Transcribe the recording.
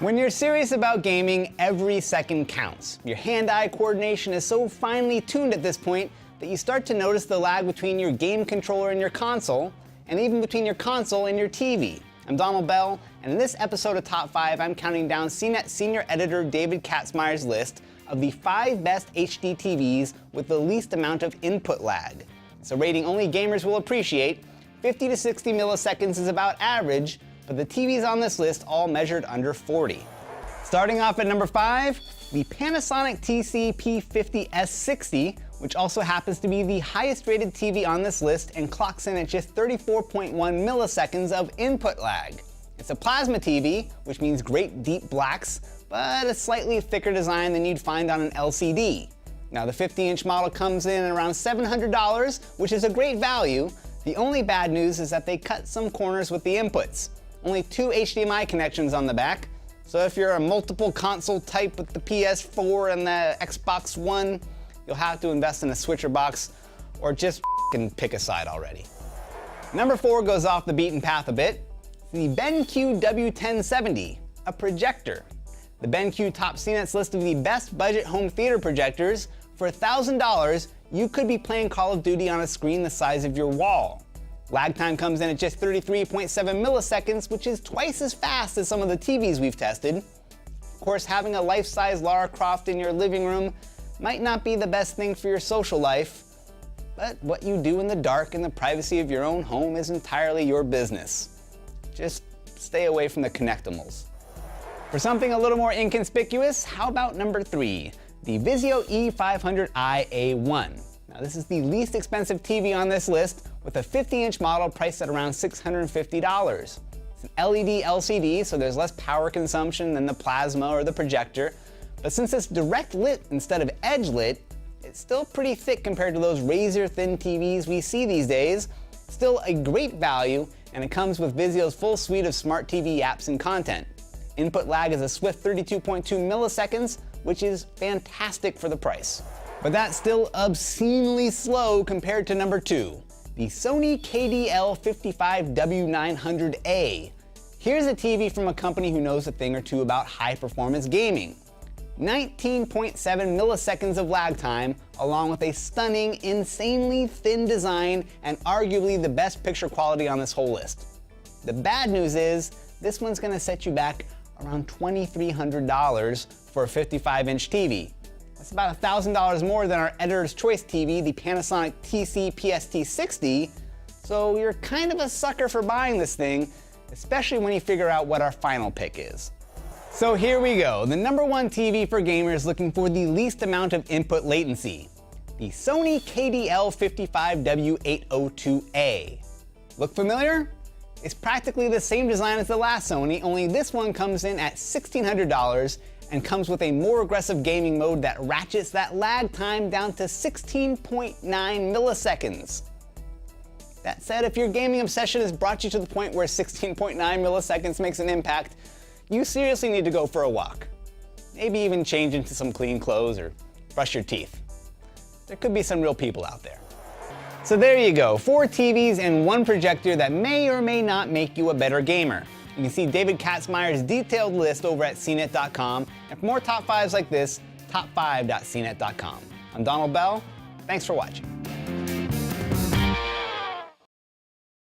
When you're serious about gaming, every second counts. Your hand-eye coordination is so finely tuned at this point that you start to notice the lag between your game controller and your console, and even between your console and your TV. I'm Donald Bell, and in this episode of Top 5, I'm counting down CNET senior editor David Katzmeyer's list of the 5 best HDTVs with the least amount of input lag. It's a rating only gamers will appreciate. 50 to 60 milliseconds is about average, but the TVs on this list all measured under 40. Starting off at number 5, the Panasonic TCP50S60, which also happens to be the highest rated TV on this list and clocks in at just 34.1 milliseconds of input lag. It's a plasma TV, which means great deep blacks, but a slightly thicker design than you'd find on an LCD. Now the 50-inch model comes in at around $700, which is a great value. The only bad news is that they cut some corners with the inputs. Only 2 HDMI connections on the back, so if you're a multiple console type with the PS4 and the Xbox One, you'll have to invest in a switcher box or just pick a side already. Number 4 goes off the beaten path a bit. The BenQ W1070, a projector. The BenQ tops CNET's list of the best budget home theater projectors. For $1,000, you could be playing Call of Duty on a screen the size of your wall. Lag time comes in at just 33.7 milliseconds, which is twice as fast as some of the TVs we've tested. Of course, having a life-size Lara Croft in your living room might not be the best thing for your social life, but what you do in the dark in the privacy of your own home is entirely your business. Just stay away from the connectimals. For something a little more inconspicuous, how about number 3, the Vizio E500i A1. Now this is the least expensive TV on this list, with a 50-inch model priced at around $650. It's an LED LCD, so there's less power consumption than the plasma or the projector, but since it's direct lit instead of edge lit, it's still pretty thick compared to those razor-thin TVs we see these days. Still a great value, and it comes with Vizio's full suite of smart TV apps and content. Input lag is a swift 32.2 milliseconds, which is fantastic for the price. But that's still obscenely slow compared to number 2, the Sony KDL55W900A. Here's a TV from a company who knows a thing or two about high-performance gaming. 19.7 milliseconds of lag time, along with a stunning, insanely thin design and arguably the best picture quality on this whole list. The bad news is, this one's gonna set you back around $2,300 for a 55-inch TV. That's about $1,000 more than our Editor's Choice TV, the Panasonic TCPST60, so you're kind of a sucker for buying this thing, especially when you figure out what our final pick is. So here we go, the number 1 TV for gamers looking for the least amount of input latency, the Sony KDL55W802A. Look familiar? It's practically the same design as the last Sony, only this one comes in at $1,600 and comes with a more aggressive gaming mode that ratchets that lag time down to 16.9 milliseconds. That said, if your gaming obsession has brought you to the point where 16.9 milliseconds makes an impact, you seriously need to go for a walk. Maybe even change into some clean clothes or brush your teeth. There could be some real people out there. So there you go, 4 TVs and 1 projector that may or may not make you a better gamer. You can see David Katzmeyer's detailed list over at CNET.com, and for more top 5s like this, top5.cnet.com. I'm Donald Bell, thanks for watching.